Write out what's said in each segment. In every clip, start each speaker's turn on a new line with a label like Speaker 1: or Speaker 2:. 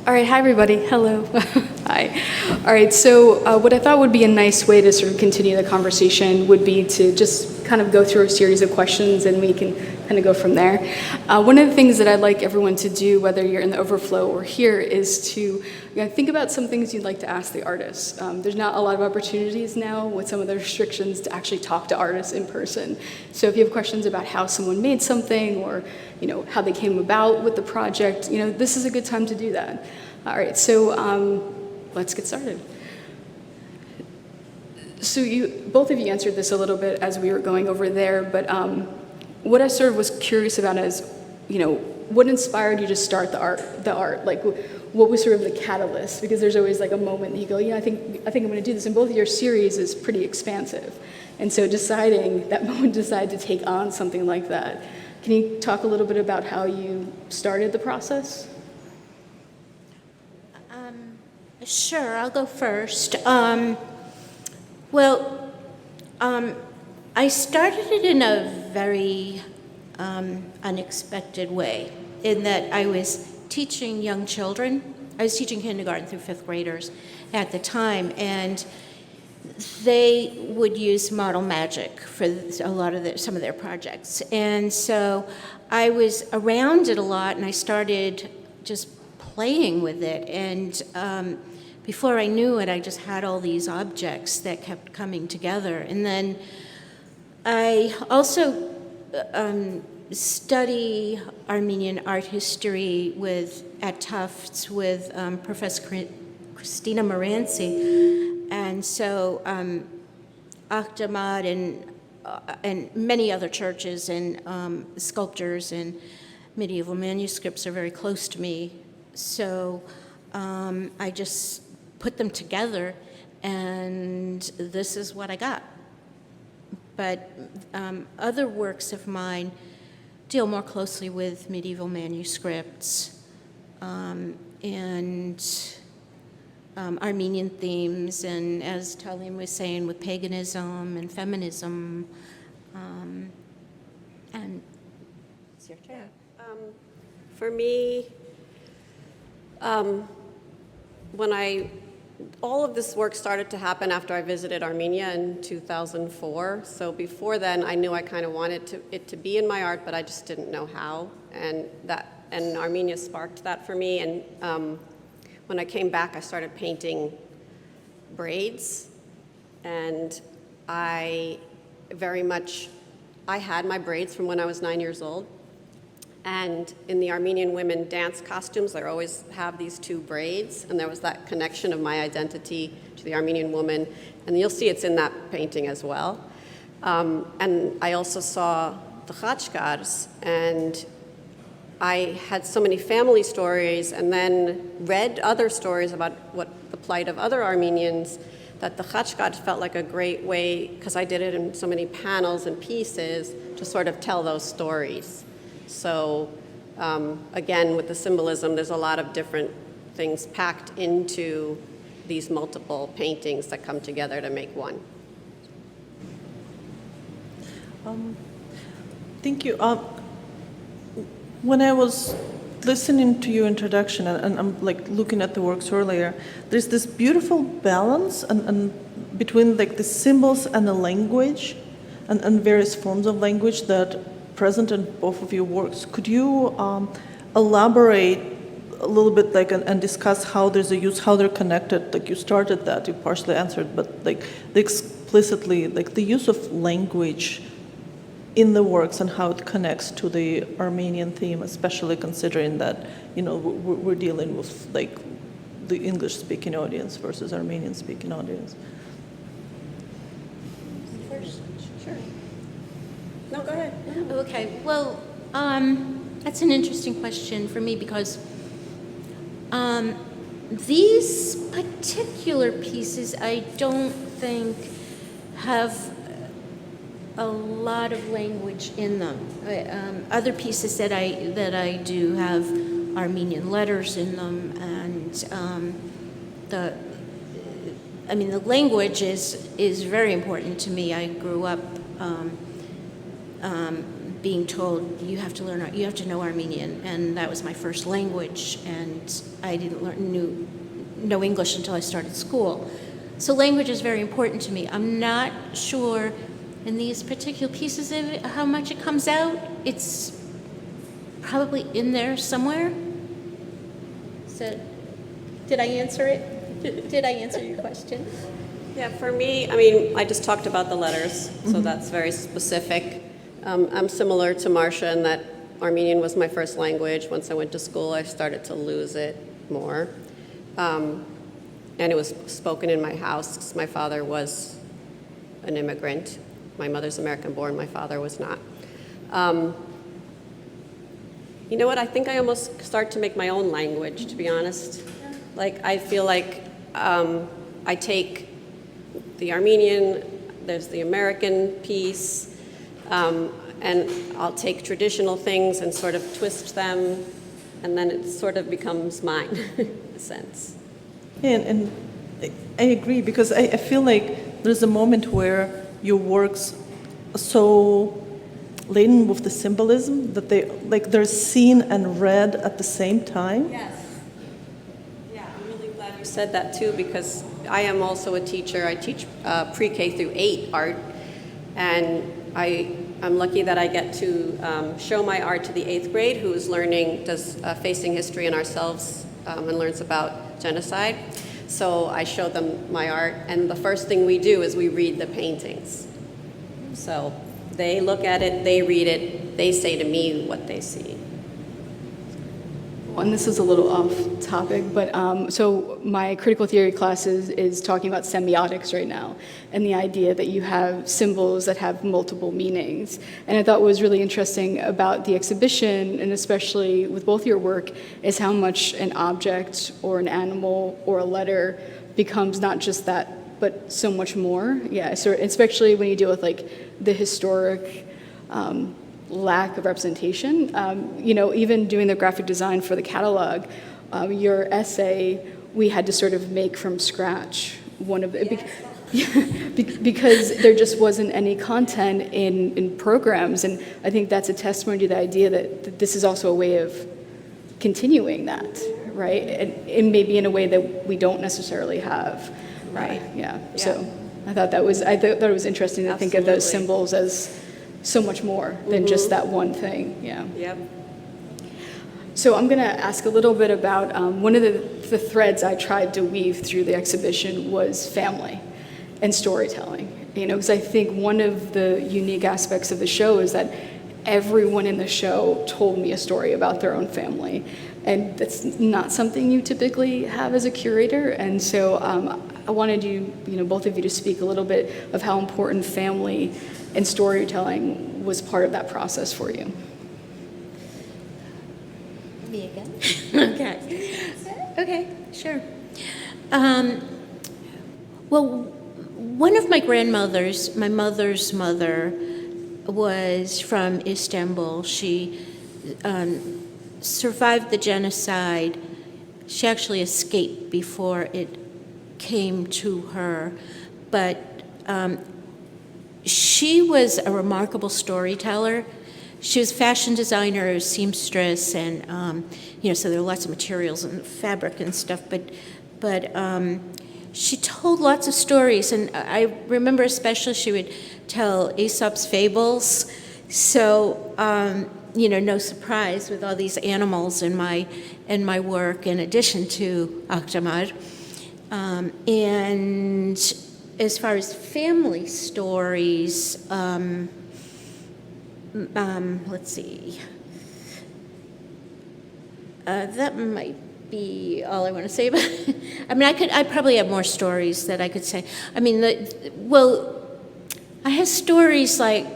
Speaker 1: All right, hi everybody. Hello. Hi. All right, so what I thought would be a nice way to sort of continue the conversation would be to just kind of go through a series of questions and we can kind of go from there. One of the things that I'd like everyone to do, whether you're in the overflow or here, is to think about some things you'd like to ask the artists. There's not a lot of opportunities now with some of the restrictions to actually talk to artists in person. So if you have questions about how someone made something or how they came about with the project, this is a good time to do that. All right, so let's get started. So both of you answered this a little bit as we were going over there, but what I sort of was curious about is, what inspired you to start the art? Like, what was sort of the catalyst? Because there's always like a moment that you go, I think I'm going to do this. And both of your series is pretty expansive, and so that moment decide to take on something like that. Can you talk a little bit about how you started the process?
Speaker 2: Sure, I'll go first. I started it in a very unexpected way, in that I was teaching young children. I was teaching kindergarten through fifth graders at the time, and they would use model magic for some of their projects. And so I was around it a lot, and I started just playing with it. And before I knew it, I just had all these objects that kept coming together. And then I also study Armenian art history at Tufts with Professor Christina Moranci. And so Akhtamat and many other churches and sculptures and medieval manuscripts are very close to me. So I just put them together, and this is what I got. But other works of mine deal more closely with medieval manuscripts and Armenian themes, and as Talin was saying, with paganism and feminism. And it's your turn.
Speaker 3: For me, all of this work started to happen after I visited Armenia in 2004. So before then, I knew I kind of wanted it to be in my art, but I just didn't know how. And Armenia sparked that for me. And when I came back, I started painting braids. And I had my braids from when I was 9 years old. And in the Armenian women dance costumes, they always have these two braids, and there was that connection of my identity to the Armenian woman, and you'll see it's in that painting as well. And I also saw the khachkars, and I had so many family stories, and then read other stories about what the plight of other Armenians, that the khachkars felt like a great way, because I did it in so many panels and pieces, to sort of tell those stories. So again, with the symbolism, there's a lot of different things packed into these multiple paintings that come together to make one.
Speaker 4: Thank you. When I was listening to your introduction, and I'm like looking at the works earlier, there's this beautiful balance and between like the symbols and the language and various forms of language that present in both of your works. Could you elaborate a little bit, like, and discuss how there's a use, how they're connected? Like, you started that, you partially answered, but like explicitly, like the use of language in the works and how it connects to the Armenian theme, especially considering that we're dealing with like the English-speaking audience versus Armenian-speaking audience.
Speaker 2: First, sure.
Speaker 3: No, go ahead.
Speaker 2: Okay, well, that's an interesting question for me because these particular pieces I don't think have a lot of language in them. Other pieces that I do have Armenian letters in them, and the language is very important to me. I grew up being told you have to know Armenian, and that was my first language, and I didn't know English until I started school. So language is very important to me. I'm not sure in these particular pieces of it how much it comes out. It's probably in there somewhere. So, did I answer it? Did I answer your question?
Speaker 3: Yeah, for me, I mean, I just talked about the letters, so that's very specific. I'm similar to Marsha in that Armenian was my first language. Once I went to school, I started to lose it more. And it was spoken in my house because my father was an immigrant. My mother's American-born, my father was not. You know what, I think I almost start to make my own language, to be honest. Like, I feel like I take the Armenian, there's the American piece, and I'll take traditional things and sort of twist them, and then it sort of becomes mine, in a sense.
Speaker 4: And I agree, because I feel like there's a moment where your works are so laden with the symbolism that they're seen and read at the same time.
Speaker 3: Yes. Yeah, I'm really glad you said that too, because I am also a teacher. I teach pre-K through 8 art, and I'm lucky that I get to show my art to the 8th grade, who is does Facing History and Ourselves, and learns about genocide. So I show them my art, and the first thing we do is we read the paintings. So they look at it, they read it, they say to me what they see.
Speaker 1: And this is a little off topic, but so my critical theory class is talking about semiotics right now, and the idea that you have symbols that have multiple meanings. And I thought what was really interesting about the exhibition, and especially with both your work, is how much an object or an animal or a letter becomes not just that, but so much more. Yeah, so especially when you deal with like the historic lack of representation. Even doing the graphic design for the catalog, your essay, we had to sort of make from scratch one of the, because there just wasn't any content in programs. And I think that's a testimony to the idea that this is also a way of continuing that, right? And maybe in a way that we don't necessarily have, right? Yeah. So I thought it was interesting to think of those symbols as so much more than just that one thing. Yeah.
Speaker 3: Yep.
Speaker 1: So I'm going to ask a little bit about one of the threads I tried to weave through the exhibition was family and storytelling. Because I think one of the unique aspects of the show is that everyone in the show told me a story about their own family, and that's not something you typically have as a curator. And so I wanted both of you to speak a little bit of how important family and storytelling was part of that process for you.
Speaker 2: Me again? Okay, sure. Well, one of my grandmothers, my mother's mother, was from Istanbul. She survived the genocide. She actually escaped before it came to her, but she was a remarkable storyteller. She was a fashion designer, seamstress, and so there were lots of materials and fabric and stuff. But she told lots of stories, and I remember especially she would tell Aesop's fables. So no surprise with all these animals in my work, in addition to Akdamar. And as far as family stories, let's see. That might be all I want to say about it. I mean, I probably have more stories that I could say. I mean, I have stories like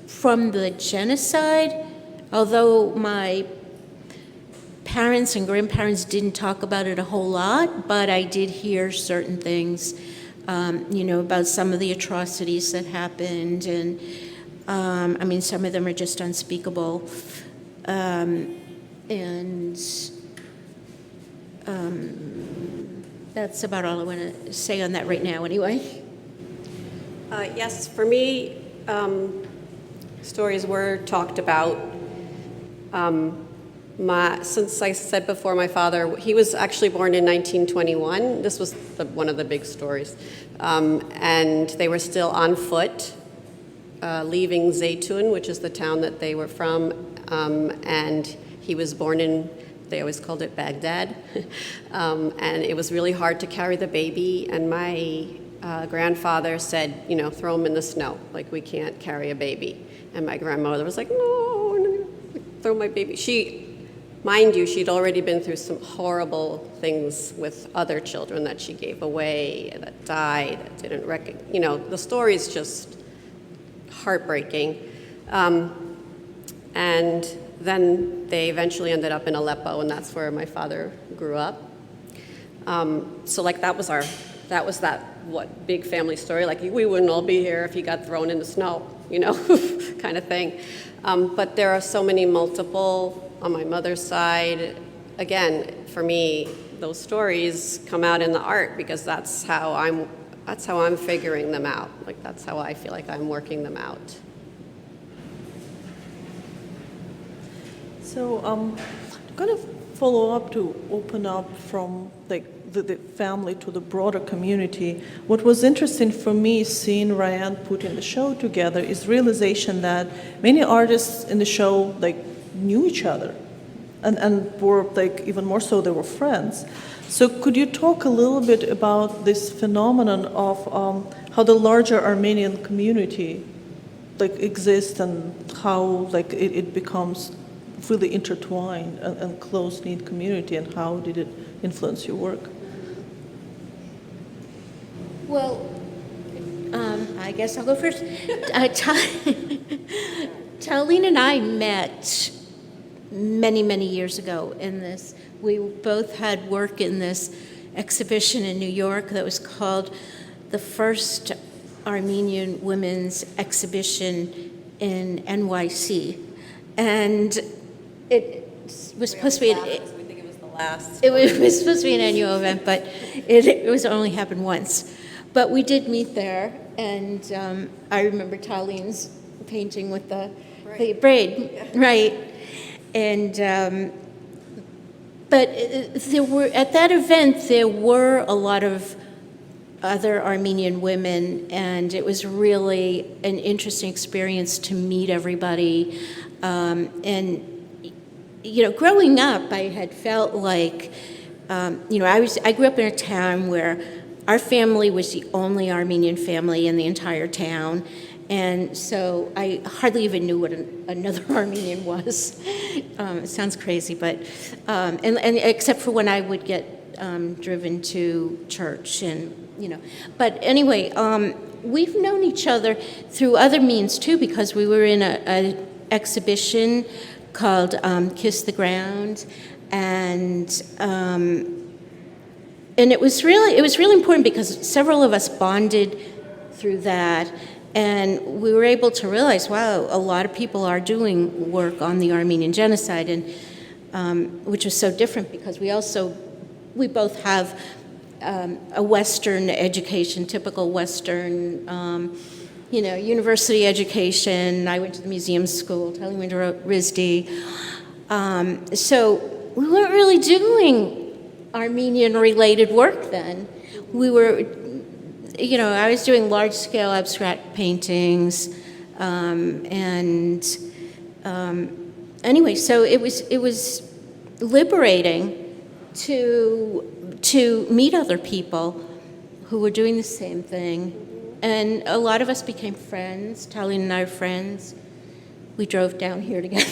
Speaker 2: from the genocide, although my parents and grandparents didn't talk about it a whole lot, but I did hear certain things, about some of the atrocities that happened, and some of them are just unspeakable, and that's about all I want to say on that right now, anyway.
Speaker 3: Yes, for me, stories were talked about. Since I said before, my father, he was actually born in 1921. This was one of the big stories. And they were still on foot, leaving Zeytun, which is the town that they were from. And he was born in, they always called it Baghdad. And it was really hard to carry the baby. And my grandfather said, throw him in the snow, like we can't carry a baby. And my grandmother was like, no, throw my baby. Mind you, she'd already been through some horrible things with other children that she gave away, that died, that didn't the story's just heartbreaking. And then they eventually ended up in Aleppo, and that's where my father grew up. So that was that big family story. Like, we wouldn't all be here if he got thrown in the snow, kind of thing. But there are so many multiple on my mother's side. Again, for me, those stories come out in the art because that's how I'm figuring them out. Like, that's how I feel like I'm working them out.
Speaker 4: So I'm going to follow up to open up from the family to the broader community. What was interesting for me seeing Ryan putting the show together is realization that many artists in the show knew each other and were even more so they were friends. So could you talk a little bit about this phenomenon of how the larger Armenian community exists and how it becomes really intertwined and close-knit community, and how did it influence your work?
Speaker 2: Well, I guess I'll go first. Talin and I met many, many years ago in this. We both had work in this exhibition in New York that was called the First Armenian Women's Exhibition in NYC. And it was supposed to be
Speaker 3: We think it was the last.
Speaker 2: It was supposed to be an annual event, but it was only happened once. But we did meet there, and I remember Talin's painting with the braid, right? And but at that event there were a lot of other Armenian women, and it was really an interesting experience to meet everybody. And growing up, I had felt like, I grew up in a town where our family was the only Armenian family in the entire town, and so I hardly even knew what another Armenian was. It sounds crazy, but and except for when I would get driven to church, and But anyway, we've known each other through other means too, because we were in a exhibition called Kiss the Ground, and it was really important because several of us bonded through that, and we were able to realize, wow, a lot of people are doing work on the Armenian genocide, and which was so different because we both have a Western education, typical Western, university education. I went to the museum school, Talin went to RISD. So we weren't really doing Armenian-related work then. We were, I was doing large-scale abstract paintings, anyway, so it was liberating to meet other people who were doing the same thing. And a lot of us became friends. Talin and I are friends. We drove down here together.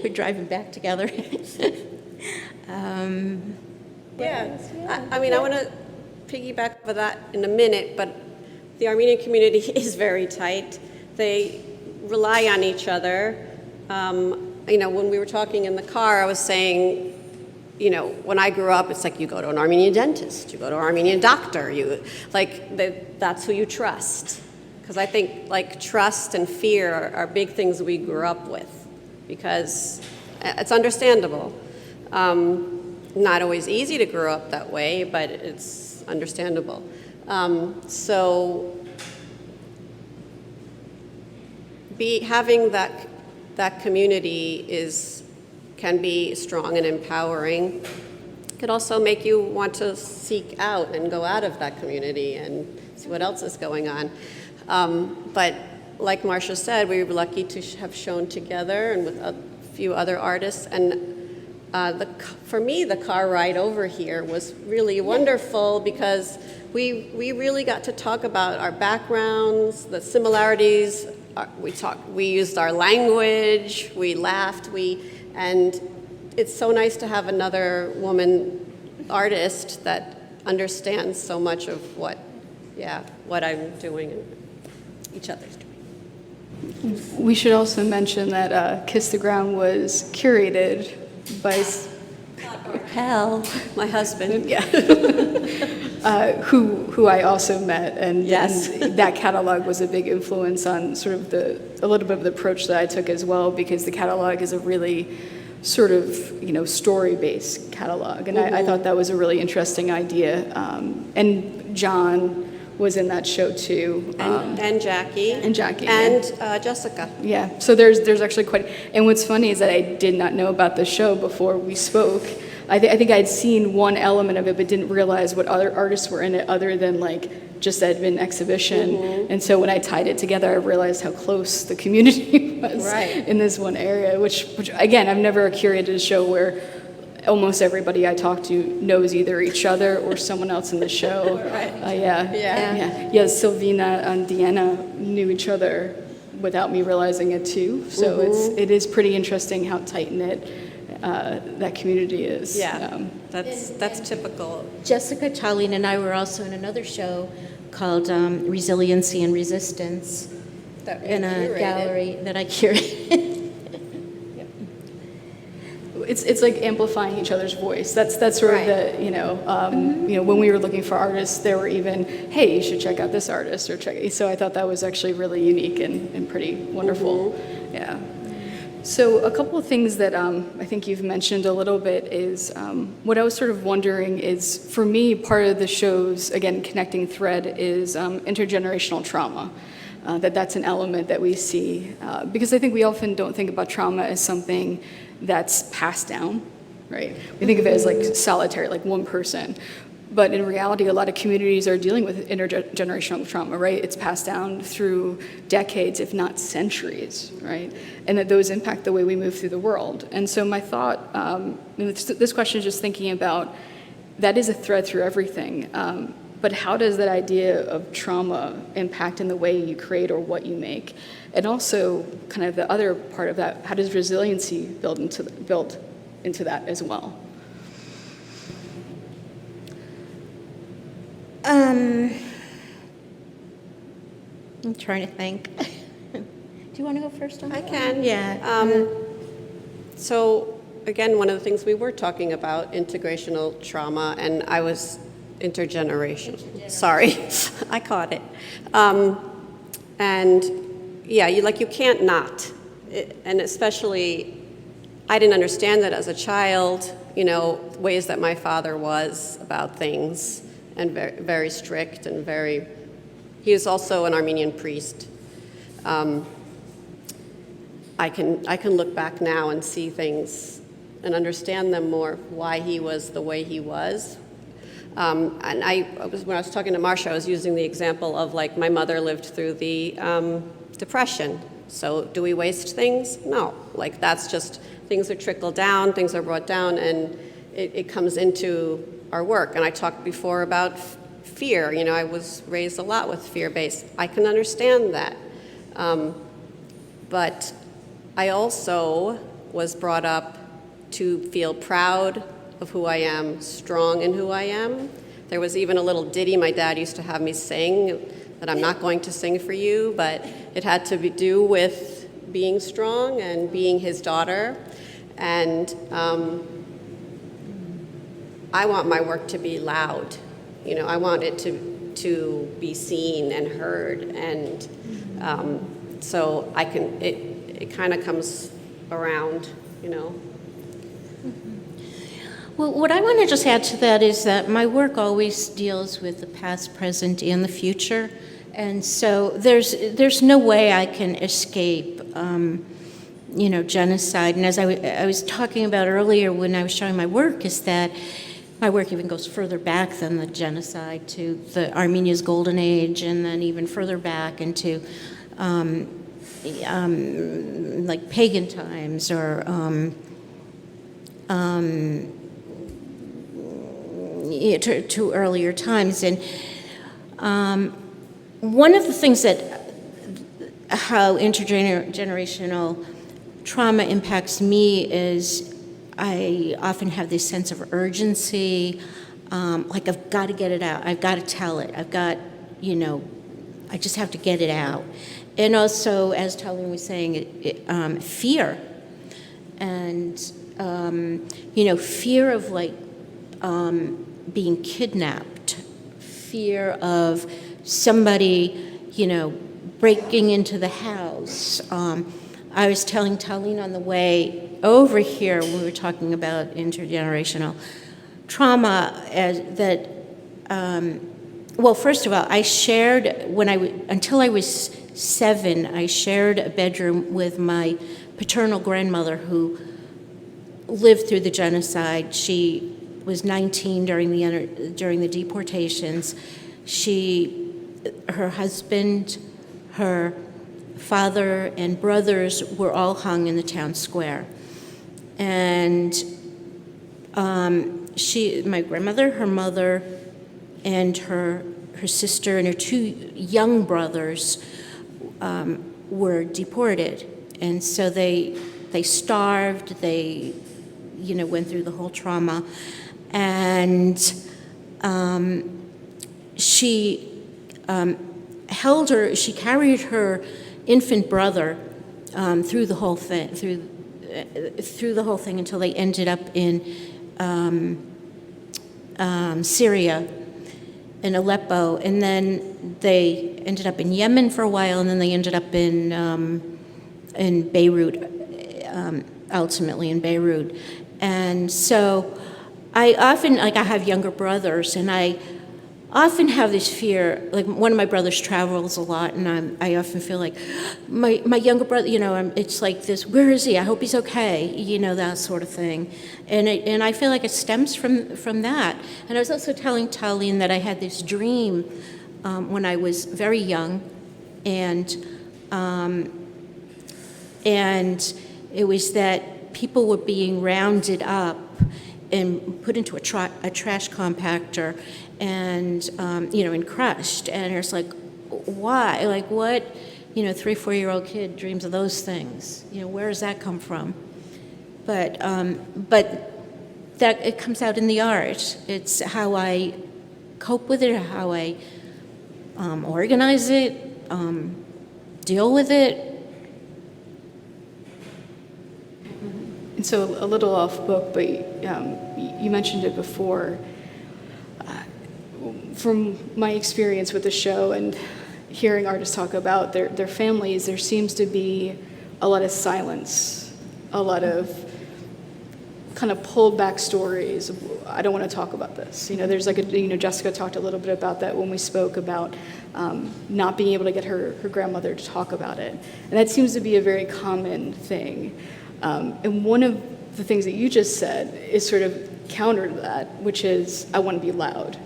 Speaker 2: We're driving back together.
Speaker 3: I want to piggyback over that in a minute, but the Armenian community is very tight. They rely on each other. When we were talking in the car, I was saying, when I grew up, it's like you go to an Armenian dentist, you go to an Armenian doctor, that's who you trust. Because I think trust and fear are big things we grew up with, because it's understandable. Not always easy to grow up that way, but it's understandable. So having that community can be strong and empowering. It could also make you want to seek out and go out of that community and see what else is going on. But like Marsha said, we were lucky to have shown together and with a few other artists. And for me, the car ride over here was really wonderful because we really got to talk about our backgrounds, the similarities. We used our language, we laughed, and it's so nice to have another woman artist that understands so much of what I'm doing and each other's doing.
Speaker 1: We should also mention that Kiss the Ground was curated by
Speaker 3: Hell, my husband.
Speaker 1: Yeah. Who I also met, and,
Speaker 3: Yes.
Speaker 1: and that catalog was a big influence on sort of a little bit of the approach that I took as well, because the catalog is a really sort of, story-based catalog, and I thought that was a really interesting idea. And John was in that show too.
Speaker 3: And Jackie.
Speaker 1: And Jackie.
Speaker 3: And Jessica.
Speaker 1: Yeah, so there's actually quite, and what's funny is that I did not know about the show before we spoke. I think I'd seen one element of it, but didn't realize what other artists were in it other than just that an exhibition. And so when I tied it together, I realized how close the community was in this one area, which again, I've never curated a show where almost everybody I talk to knows either each other or someone else in the show. Yeah, Silvina and Deanna knew each other without me realizing it too. So it is pretty interesting how tight-knit that community is.
Speaker 3: Yeah, that's typical.
Speaker 2: Jessica, Talin, and I were also in another show called Resiliency and Resistance in a gallery that I curated.
Speaker 1: It's like amplifying each other's voice. That's sort of the, when we were looking for artists, there were even, hey, you should check out this artist or check. So I thought that was actually really unique and pretty wonderful. Yeah. So a couple of things that I think you've mentioned a little bit is what I was sort of wondering is, for me, part of the show's, again, connecting thread is intergenerational trauma. That's an element that we see, because I think we often don't think about trauma as something that's passed down, right? We think of it as like solitary, like one person. But in reality, a lot of communities are dealing with intergenerational trauma, right? It's passed down through decades, if not centuries, right? And that those impact the way we move through the world. And so my thought, this question is just thinking about, that is a thread through everything. But how does that idea of trauma impact in the way you create or what you make? And also, kind of the other part of that, how does resiliency build into that as well?
Speaker 2: I'm trying to think. Do you want to go first on
Speaker 3: I
Speaker 2: that?
Speaker 3: can.
Speaker 2: Yeah.
Speaker 3: So again, one of the things we were talking about, integrational trauma, and I was intergenerational. Sorry, I caught it. And yeah, you can't not. And especially, I didn't understand that as a child, ways that my father was about things, and very, very strict and very, he was also an Armenian priest. I can look back now and see things and understand them more, why he was the way he was. And when I was talking to Marsha, I was using the example of my mother lived through the Depression. So do we waste things? No. That's just, things are trickled down, things are brought down, and it comes into our work. And I talked before about fear. I was raised a lot with fear-based. I can understand that. But I also was brought up to feel proud of who I am, strong in who I am. There was even a little ditty my dad used to have me sing that I'm not going to sing for you, but it had to do with being strong and being his daughter. And I want my work to be loud. I want it to be seen and heard. And so it kind of comes around,
Speaker 2: Well, what I want to just add to that is that my work always deals with the past, present, and the future, And so there's no way I can escape, genocide. And as I was talking about earlier when I was showing my work, is that my work even goes further back than the genocide to the Armenia's golden age, and then even further back into like pagan times or to earlier times. And one of the things that how intergenerational trauma impacts me is I often have this sense of urgency, like I've got to get it out, I've got to tell it, I just have to get it out. And also, as Talin was saying, fear. And, fear of like being kidnapped, fear of somebody, breaking into the house. I was telling Talin on the way over here when we were talking about intergenerational trauma well, first of all, I shared, until I was 7, I shared a bedroom with my paternal grandmother who lived through the genocide. She was 19 during the deportations. Her husband, her father, and brothers were all hung in the town square. And my grandmother, her mother, and her sister and her 2 young brothers were deported. And so they starved, they went through the whole trauma. And she carried her infant brother through the whole thing until they ended up in Syria, in Aleppo, and then they ended up in Yemen for a while, and then they ended up in Beirut, ultimately in Beirut. And so I often, I have younger brothers, and I often have this fear, like one of my brothers travels a lot, and I often feel like my younger brother, it's like this, where is he? I hope he's okay, that sort of thing. And I feel like it stems from that. And I was also telling Talin that I had this dream when I was very young, and it was that people were being rounded up and put into a trash compactor and, and crushed. And it's like, why? Like, what, 3-4-year-old kid dreams of those things? Where does that come from? But that it comes out in the art. It's how I cope with it, how I organize it, deal with it.
Speaker 1: And so a little off book, but you mentioned it before. From my experience with the show and hearing artists talk about their families, there seems to be a lot of silence, a lot of kind of pulled back stories. I don't want to talk about this. There's like Jessica talked a little bit about that when we spoke about not being able to get her grandmother to talk about it. And that seems to be a very common thing. And one of the things that you just said is sort of counter to that, which is, I want to be loud.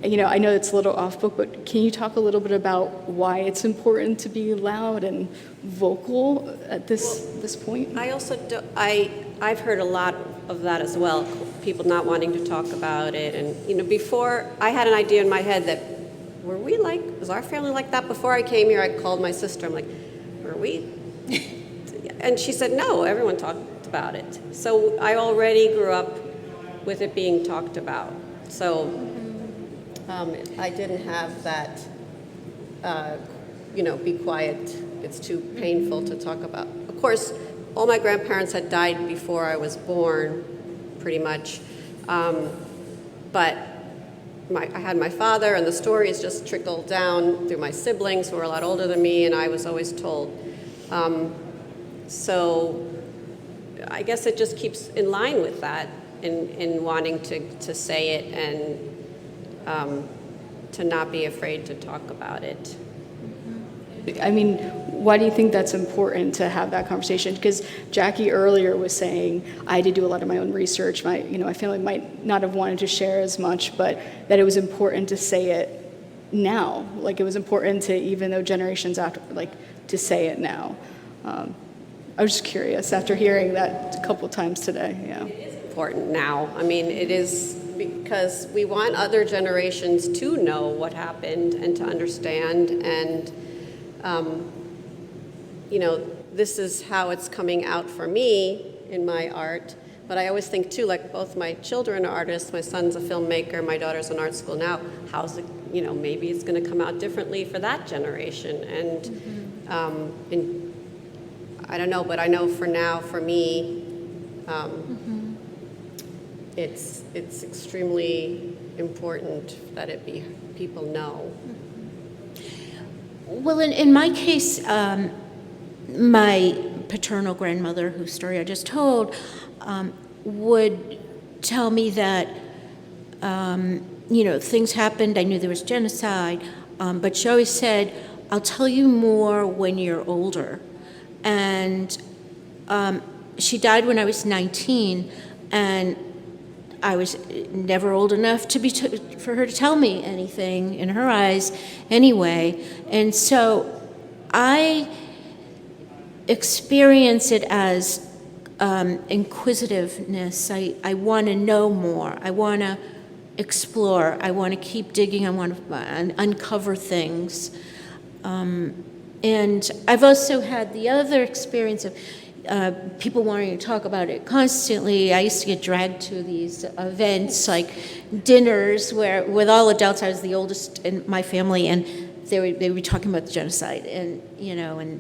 Speaker 1: I know it's a little off book, but can you talk a little bit about why it's important to be loud and vocal at this point?
Speaker 3: I also I've heard a lot of that as well, people not wanting to talk about it. And, before, I had an idea in my head that, was our family like that? Before I came here, I called my sister. I'm like, were we? And she said, no, everyone talked about it. So I already grew up with it being talked about. So I didn't have that, be quiet. It's too painful to talk about. Of course, all my grandparents had died before I was born, pretty much. But I had my father, and the stories just trickled down through my siblings who were a lot older than me, and I was always told. So I guess it just keeps in line with that, in wanting to say it, and to not be afraid to talk about it.
Speaker 1: I mean, why do you think that's important to have that conversation? Because Jackie earlier was saying I had to do a lot of my own research. My family might not have wanted to share as much, but that it was important to say it now. Like it was important to, even though generations after, like to say it now. I was just curious after hearing that a couple of times today. Yeah.
Speaker 3: It is important now. I mean, it is because we want other generations to know what happened and to understand and. This is how it's coming out for me in my art. But I always think, too, like both my children are artists, my son's a filmmaker, my daughter's in art school now, how's it, maybe it's going to come out differently for that generation. And I don't know, but I know for now, for me, it's extremely important that people know.
Speaker 2: Well, in my case, my paternal grandmother, whose story I just told, would tell me that, things happened. I knew there was genocide, but she always said, I'll tell you more when you're older. And she died when I was 19, and I was never old enough for her to tell me anything in her eyes anyway. And so I experience it as inquisitiveness. I want to know more. I want to explore. I want to keep digging. I want to uncover things. And I've also had the other experience of people wanting to talk about it constantly. I used to get dragged to these events, like dinners, where with all adults, I was the oldest in my family, and they would be talking about the genocide, and and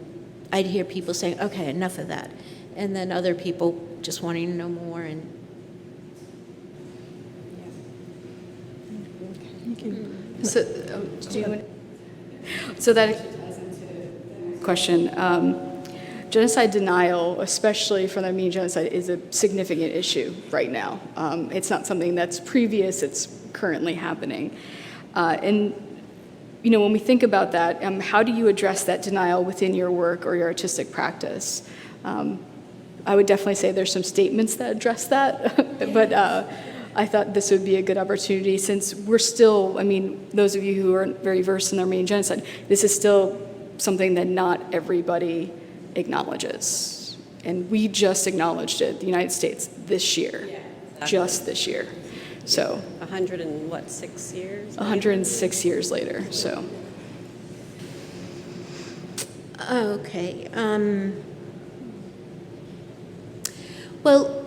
Speaker 2: I'd hear people saying, "Okay, enough of that," and then other people just wanting to know more. And
Speaker 4: Thank you.
Speaker 1: So that question. Genocide denial, especially for the Armenian genocide, is a significant issue right now. It's not something that's previous, it's currently happening. And when we think about that, how do you address that denial within your work or your artistic practice? I would definitely say there's some statements that address that, but I thought this would be a good opportunity since we're still, those of you who aren't very versed in the Armenian genocide, this is still something that not everybody acknowledges. And we just acknowledged it, the United States, this year, just this year. So
Speaker 3: 106 years?
Speaker 1: 106 years later, so.
Speaker 2: okay. Well,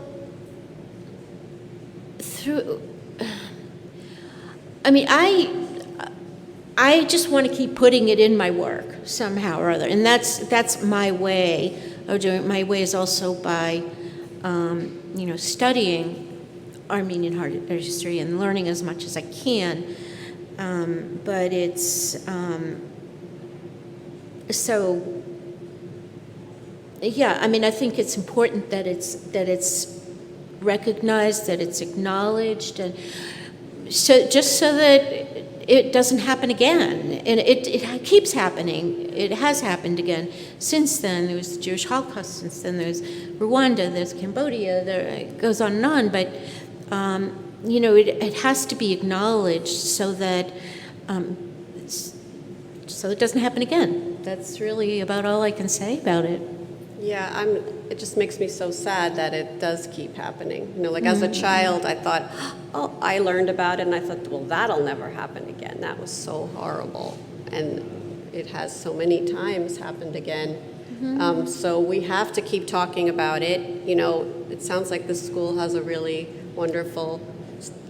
Speaker 2: I just want to keep putting it in my work somehow or other, and that's my way of doing it. My way is also by, studying Armenian art history and learning as much as I can. But it's so. Yeah, I think it's important that it's recognized, that it's acknowledged, and so that it doesn't happen again. And it keeps happening. It has happened again. Since then, there was the Jewish Holocaust. Since then, there's Rwanda, there's Cambodia, it goes on and on. But, it has to be acknowledged so that it doesn't happen again. That's really about all I can say about it.
Speaker 3: Yeah, it just makes me so sad that it does keep happening. As a child, I thought, I learned about it, and I thought, well, that'll never happen again. That was so horrible. And it has so many times happened again. So we have to keep talking about it. It sounds like this school has a really wonderful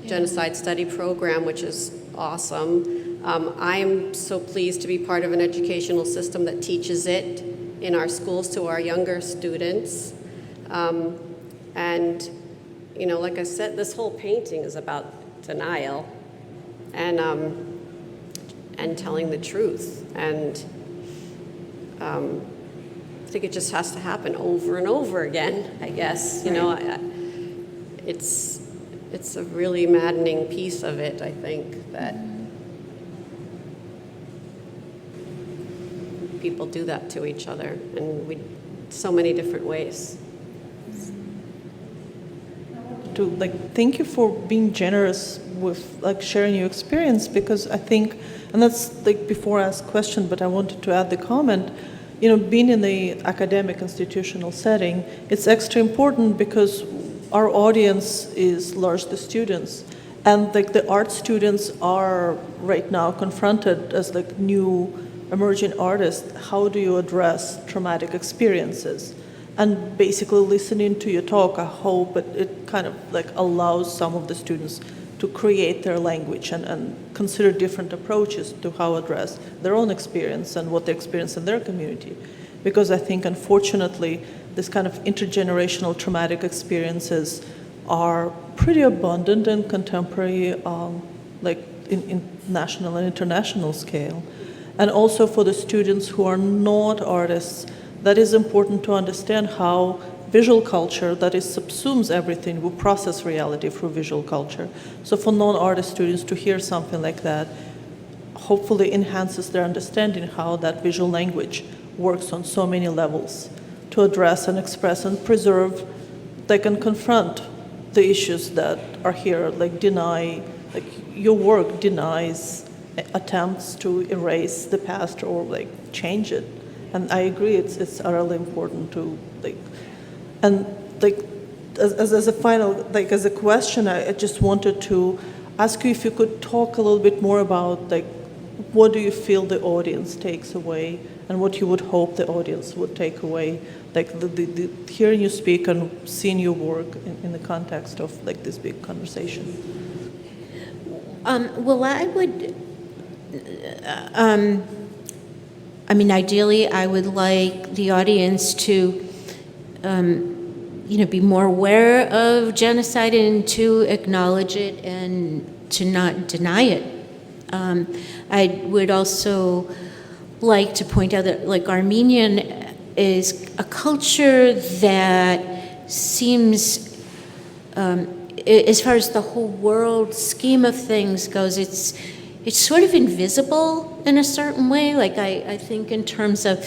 Speaker 3: genocide study program, which is awesome. I'm so pleased to be part of an educational system that teaches it in our schools to our younger students. And, like I said, this whole painting is about denial and telling the truth. And I think it just has to happen over and over again, I guess. It's a really maddening piece of it, I think, that people do that to each other, and so many different ways.
Speaker 4: To thank you for being generous with sharing your experience, because I think, and that's before I ask question, but I wanted to add the comment, being in the academic institutional setting, it's extra important because our audience is largely students, and the art students are right now confronted as new emerging artists. How do you address traumatic experiences? And basically listening to your talk, I hope it kind of allows some of the students to create their language and consider different approaches to how address their own experience and what they experience in their community. Because I think, unfortunately, this kind of intergenerational traumatic experiences are pretty abundant in contemporary, in national and international scale. And also for the students who are not artists, that is important to understand how visual culture that subsumes everything will process reality through visual culture. So for non-artist students to hear something like that hopefully enhances their understanding how that visual language works on so many levels to address and express and preserve, and confront the issues that are here, your work denies attempts to erase the past or change it. And I agree, it's utterly important to as a final, as a question, I just wanted to ask you if you could talk a little bit more about what do you feel the audience takes away, and what you would hope the audience would take away, the hearing you speak and seeing your work in the context of this big conversation.
Speaker 2: Well, I would. Ideally, I would like the audience to, be more aware of genocide and to acknowledge it and to not deny it. I would also like to point out that, Armenian is a culture that seems, as far as the whole world scheme of things goes, it's sort of invisible in a certain way. I think in terms of,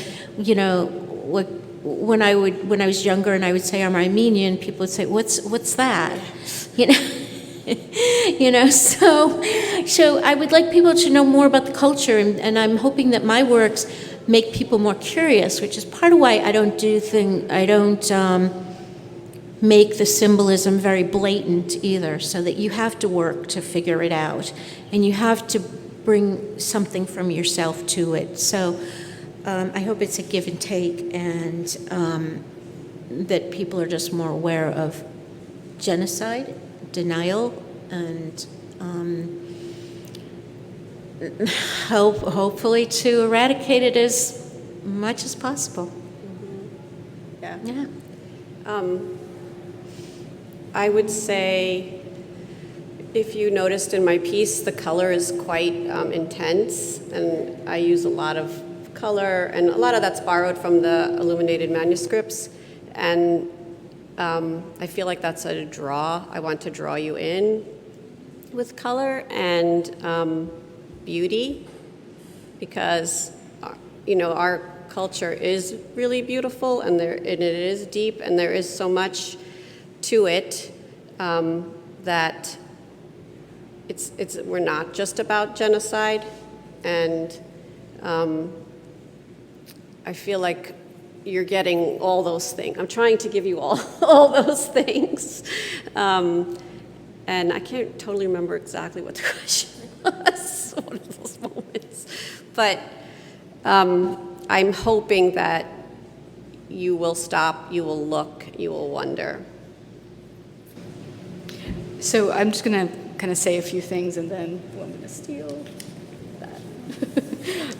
Speaker 2: when I was younger and I would say I'm Armenian, people would say, what's that? So I would like people to know more about the culture, and I'm hoping that my works make people more curious, which is part of why I don't make the symbolism very blatant either, so that you have to work to figure it out, and you have to bring something from yourself to it. So I hope it's a give and take, and that people are just more aware of genocide, denial, and hopefully to eradicate it as much as possible.
Speaker 3: Mm-hmm. Yeah.
Speaker 2: Yeah.
Speaker 3: I would say, if you noticed in my piece, the color is quite intense, and I use a lot of color, and a lot of that's borrowed from the illuminated manuscripts, and I feel like that's a draw. I want to draw you in with color and beauty, because our culture is really beautiful, and it is deep, and there is so much to it that we're not just about genocide, and I feel like you're getting all those things. I'm trying to give you all those things, and I can't totally remember exactly what the question was. One of those moments, but I'm hoping that you will stop, you will look, you will wonder.
Speaker 1: So I'm just going to kind of say a few things, and then I'm going to steal that.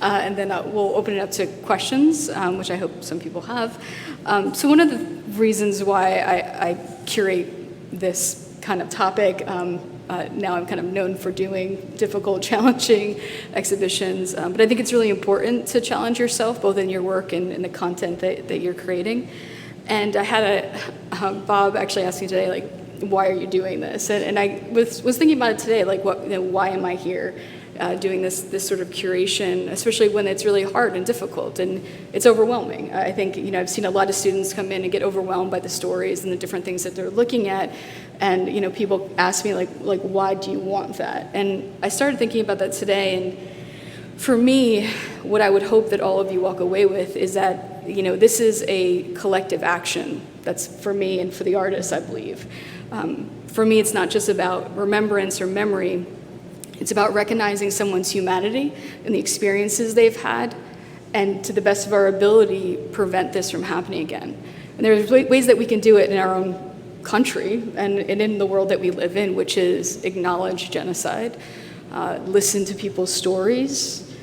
Speaker 1: And then we'll open it up to questions, which I hope some people have. So one of the reasons why I curate this kind of topic, now I'm kind of known for doing difficult, challenging exhibitions, but I think it's really important to challenge yourself, both in your work and in the content that you're creating. And I had Bob actually asked me today, why are you doing this? And I was thinking about it today, why am I here? doing this sort of curation, especially when it's really hard and difficult and it's overwhelming. I think, I've seen a lot of students come in and get overwhelmed by the stories and the different things that they're looking at. And, people ask me like, why do you want that? And I started thinking about that today. And for me, what I would hope that all of you walk away with is that, this is a collective action. That's for me and for the artists, I believe. For me, it's not just about remembrance or memory. It's about recognizing someone's humanity and the experiences they've had, and to the best of our ability, prevent this from happening again. And there's ways that we can do it in our own country and in the world that we live in, which is acknowledge genocide, listen to people's stories,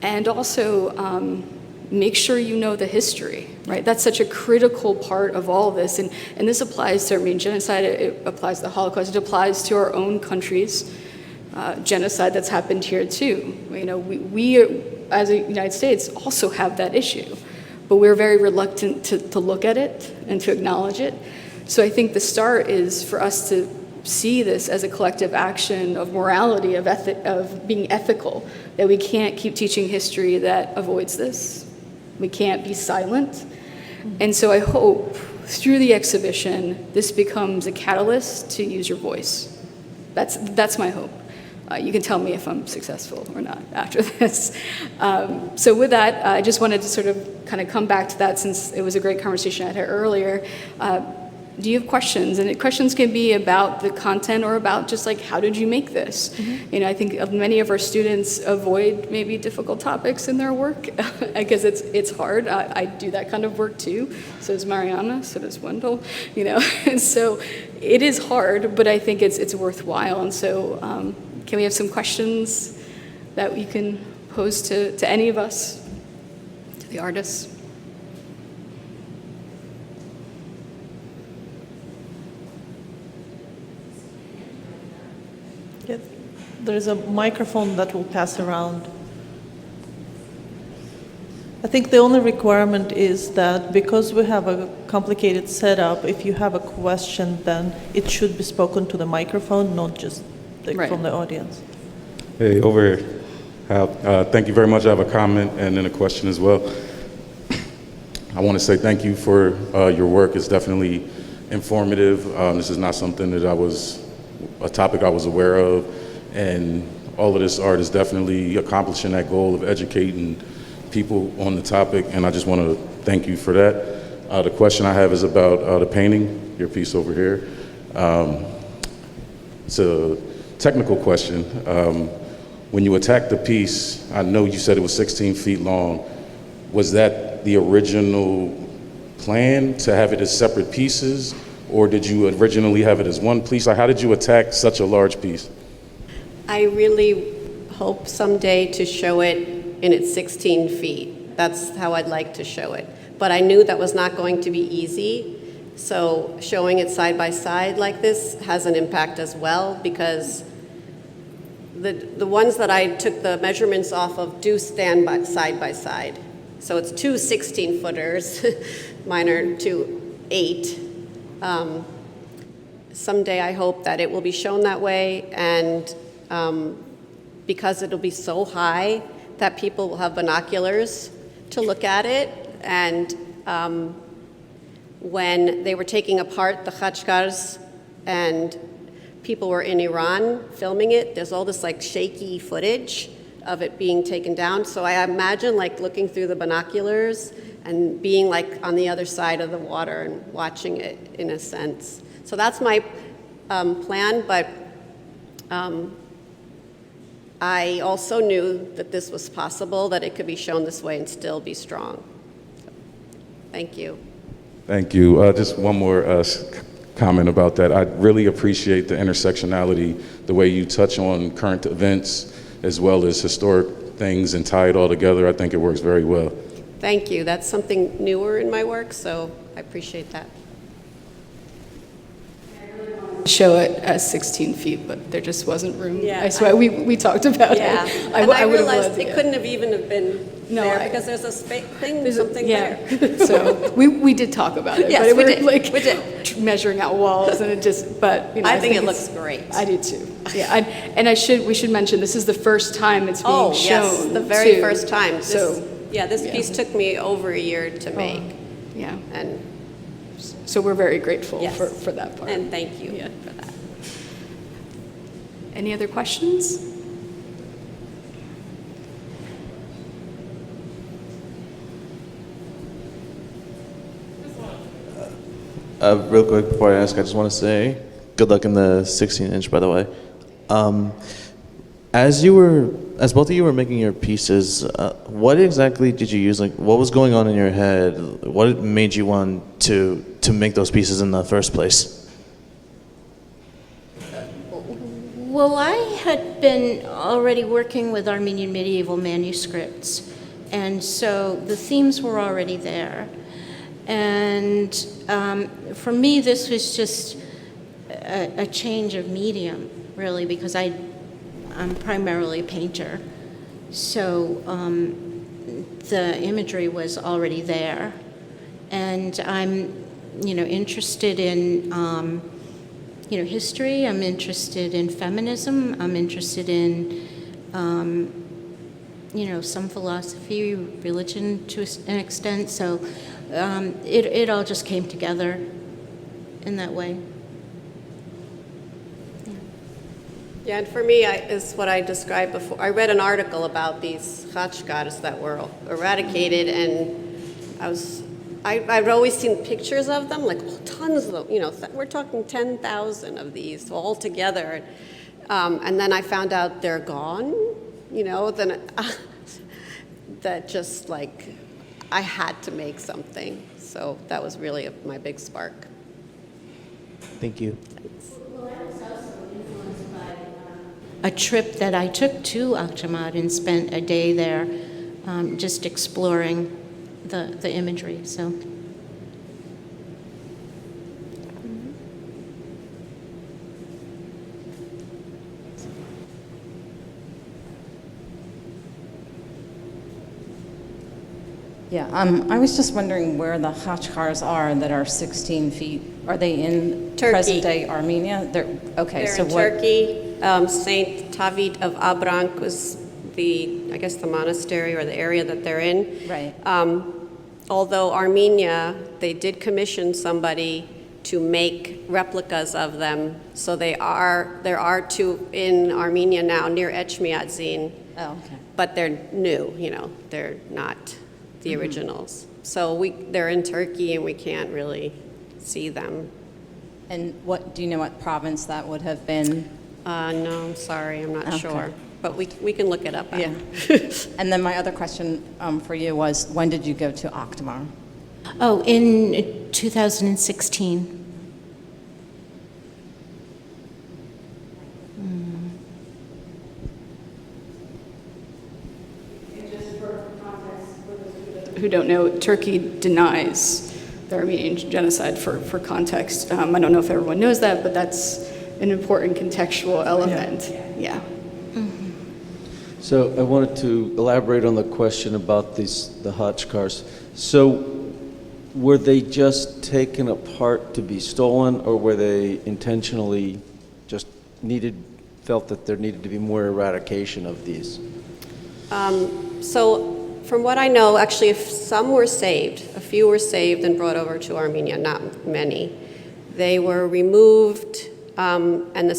Speaker 1: and also make sure you know the history, right? That's such a critical part of all of this. And this applies to Armenian genocide, it applies to the Holocaust, it applies to our own country's genocide that's happened here too. We as a United States also have that issue, but we're very reluctant to look at it and to acknowledge it. So I think the start is for us to see this as a collective action of morality, of being ethical, that we can't keep teaching history that avoids this. We can't be silent. And so I hope through the exhibition, this becomes a catalyst to use your voice. That's my hope. You can tell me if I'm successful or not after this. So with that, I just wanted to sort of kind of come back to that, since it was a great conversation I had earlier. Do you have questions? And the questions can be about the content or about just like, how did you make this? Mm-hmm. I think many of our students avoid maybe difficult topics in their work because it's hard. I do that kind of work too. So does Mariana, so does Wendell, And so it is hard, but I think it's worthwhile. And so can we have some questions that we can pose to any of us, to the artists?
Speaker 4: Yeah, there's a microphone that will pass around. I think the only requirement is that because we have a complicated setup, if you have a question, then it should be spoken to the microphone, not just
Speaker 1: Right.
Speaker 4: from the audience.
Speaker 5: Hey, over here. Thank you very much. I have a comment and then a question as well. I want to say thank you for your work. It's definitely informative. This is not something that a topic I was aware of, and all of this art is definitely accomplishing that goal of educating people on the topic, and I just want to thank you for that. The question I have is about the painting, your piece over here. It's a technical question. When you attacked the piece, I know you said it was 16 feet long. Was that the original plan, to have it as separate pieces? Or did you originally have it as one piece? How did you attack such a large piece?
Speaker 3: I really hope someday to show it in its 16 feet. That's how I'd like to show it. But I knew that was not going to be easy. So showing it side by side like this has an impact as well, because the ones that I took the measurements off of do stand side by side. So it's two 16-footers, mine are two 8. Someday I hope that it will be shown that way, and because it'll be so high that people will have binoculars to look at it. And when they were taking apart the khachkars and people were in Iran filming it, there's all this like shaky footage of it being taken down. So I imagine like looking through the binoculars and being like on the other side of the water and watching it in a sense. So that's my plan, but I also knew that this was possible, that it could be shown this way and still be strong. So, thank you.
Speaker 5: Thank you. Just one more comment about that. I really appreciate the intersectionality, the way you touch on current events as well as historic things and tie it all together. I think it works very well.
Speaker 3: Thank you. That's something newer in my work, so I appreciate that.
Speaker 1: Show it as 16 feet, but there just wasn't room.
Speaker 3: Yeah,
Speaker 1: I swear, we talked about
Speaker 3: Yeah,
Speaker 1: it.
Speaker 3: and I
Speaker 1: would've
Speaker 3: realized
Speaker 1: loved
Speaker 3: it couldn't have even have been there because there's a thing, something there.
Speaker 1: So we did talk about it,
Speaker 3: Yes,
Speaker 1: but
Speaker 3: we
Speaker 1: were
Speaker 3: did.
Speaker 1: like
Speaker 3: We did.
Speaker 1: measuring out walls, and it just, but, you know.
Speaker 3: I think it
Speaker 1: it's-
Speaker 3: looks great.
Speaker 1: I do too. Yeah, and we should mention, this is the first time it's being
Speaker 3: Oh,
Speaker 1: shown.
Speaker 3: yes, the very
Speaker 1: too.
Speaker 3: first time.
Speaker 1: So,
Speaker 3: This piece took me over a year to make,
Speaker 1: yeah,
Speaker 3: and
Speaker 1: so we're very grateful
Speaker 3: Yes.
Speaker 1: for that part.
Speaker 3: and thank you
Speaker 1: Yeah.
Speaker 3: for that.
Speaker 1: Any other questions?
Speaker 6: Real quick before I ask, I just want to say good luck in the 16-inch, by the way. As both of you were making your pieces, what exactly did you use? Like, what was going on in your head? What made you want to make those pieces in the first place?
Speaker 2: Well, I had been already working with Armenian medieval manuscripts, and so the themes were already there. And for me, this was just a change of medium, really, because I'm primarily a painter. So the imagery was already there. And I'm, interested in, history. I'm interested in feminism. I'm interested in, some philosophy, religion to an extent. So it all just came together in that way.
Speaker 3: Yeah, and for me, is what I described before. I read an article about these khachkars that were eradicated, and I'd always seen pictures of them, like tons of them. We're talking 10,000 of these all together, and then I found out they're gone. Then that just like I had to make something. So that was really my big spark.
Speaker 6: Thank you.
Speaker 2: A trip that I took to Akhtamad and spent a day there just exploring the imagery. So.
Speaker 7: Yeah, I was just wondering where the khachkars are that are 16 feet. Are they in
Speaker 3: Turkey.
Speaker 7: present-day Armenia? Okay,
Speaker 3: They're
Speaker 7: so
Speaker 3: in
Speaker 7: what?
Speaker 3: Turkey. Saint Tavit of Abrank was the monastery or the area that they're in.
Speaker 7: Right.
Speaker 3: Although Armenia, they did commission somebody to make replicas of them. So there are two in Armenia now near Echmiadzin,
Speaker 7: Oh, okay.
Speaker 3: but they're new, they're not the originals. So they're in Turkey and we can't really see them.
Speaker 7: And do you know what province that would have been?
Speaker 3: No, I'm sorry, I'm not
Speaker 7: Okay.
Speaker 3: sure. But we can look it up.
Speaker 7: Yeah. And then my other question for you was, when did you go to Akhtamar?
Speaker 2: Oh, in 2016.
Speaker 1: Who don't know, Turkey denies the Armenian genocide for context. I don't know if everyone knows that, but that's an important contextual element. Yeah.
Speaker 8: So I wanted to elaborate on the question about the khachkars. So were they just taken apart to be stolen, or were they intentionally just felt that there needed to be more eradication of these?
Speaker 3: So from what I know, actually, if some were saved, a few were saved and brought over to Armenia, not many. They were removed, and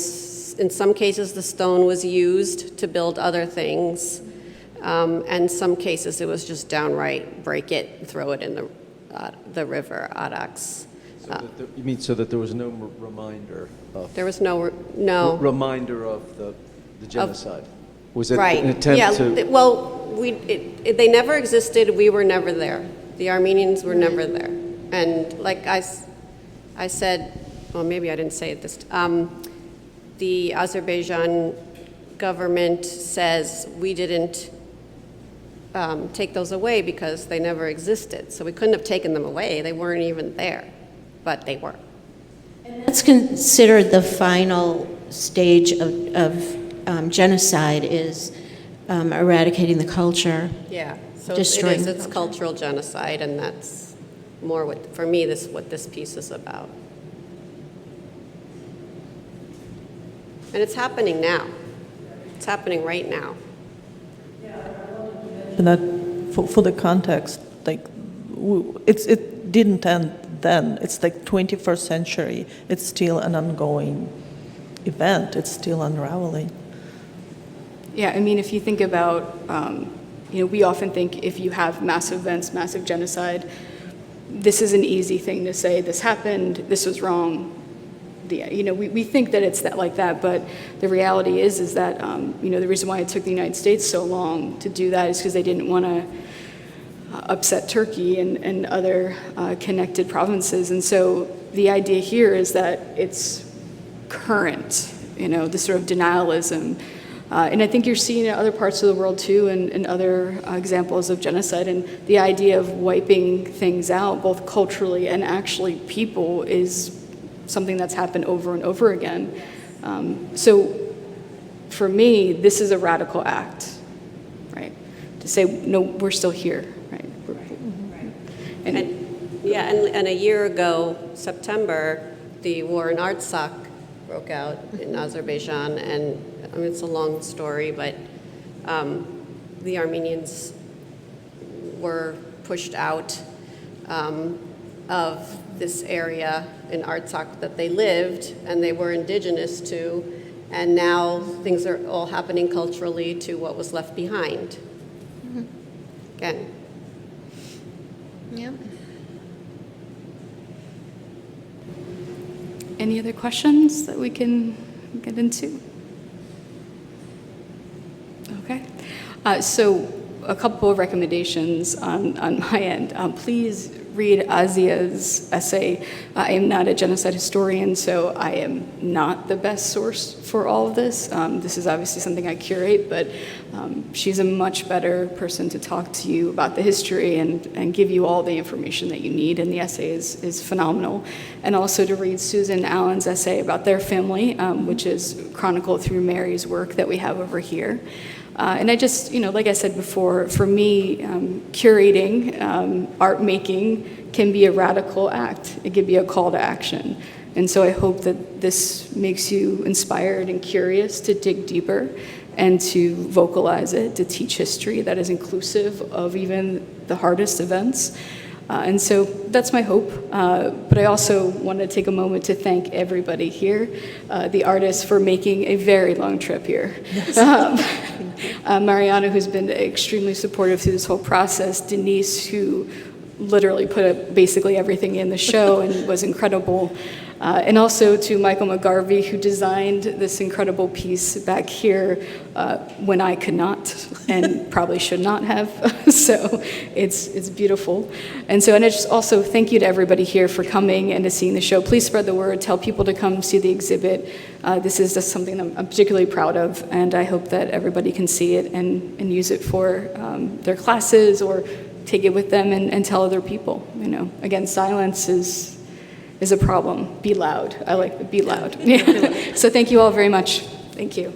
Speaker 3: in some cases the stone was used to build other things, and some cases it was just downright break it and throw it in the river Arax.
Speaker 8: You mean so that there was no reminder of...
Speaker 3: There was no.
Speaker 8: Reminder of the genocide? Was it
Speaker 3: Right.
Speaker 8: an attempt to...
Speaker 3: They never existed. We were never there. The Armenians were never there. And like I said, well, maybe I didn't say it this time. The Azerbaijan government says we didn't take those away because they never existed. So we couldn't have taken them away. They weren't even there, but they were.
Speaker 2: And that's considered the final stage of genocide is eradicating the culture.
Speaker 3: Yeah. So
Speaker 2: Destroying the
Speaker 3: it's
Speaker 2: culture.
Speaker 3: cultural genocide, and that's more what, for me, what this piece is about. And it's happening now. It's happening right now.
Speaker 4: And that, for the context, like, it didn't end then. It's like 21st century. It's still an ongoing event. It's still unraveling.
Speaker 1: Yeah, I mean, if you think about, we often think if you have massive events, massive genocide, this is an easy thing to say, this happened, this was wrong. We think that it's like that, but the reality is that, the reason why it took the United States so long to do that is because they didn't want to upset Turkey and other connected provinces. And so the idea here is that it's current, this sort of denialism. And I think you're seeing it in other parts of the world too, and other examples of genocide. And the idea of wiping things out, both culturally and actually people, is something that's happened over and over again. So for me, this is a radical act, right? To say, no, we're still here, right?
Speaker 3: And a year ago, September, the war in Artsakh broke out in Azerbaijan, and I mean, it's a long story, but the Armenians were pushed out of this area in Artsakh that they lived and they were indigenous to, and now things are all happening culturally to what was left behind.
Speaker 2: Mm-hmm.
Speaker 3: Again.
Speaker 2: Yeah.
Speaker 1: Any other questions that we can get into? Okay. So a couple of recommendations on my end. Please read Asia's essay. I am not a genocide historian, so I am not the best source for all of this. This is obviously something I curate, but she's a much better person to talk to you about the history and give you all the information that you need, and the essay is phenomenal. And also to read Susan Allen's essay about their family, which is chronicled through Mary's work that we have over here. And I just, like I said before, for me, curating, art making can be a radical act. It can be a call to action. And so I hope that this makes you inspired and curious to dig deeper and to vocalize it, to teach history that is inclusive of even the hardest events. And so that's my hope. But I also want to take a moment to thank everybody here, the artists, for making a very long trip here. Yes. Mariana, who's been extremely supportive through this whole process, Denise, who literally put basically everything in the show and was incredible, and also to Michael McGarvey, who designed this incredible piece back here when I could not and probably should not have. So it's beautiful. And I just also thank you to everybody here for coming and to seeing the show. Please spread the word. Tell people to come see the exhibit. This is just something I'm particularly proud of, and I hope that everybody can see it and use it for their classes or take it with them and tell other people. Again, silence is a problem. Be loud. I like the be loud. Yeah. So thank you all very much. Thank you.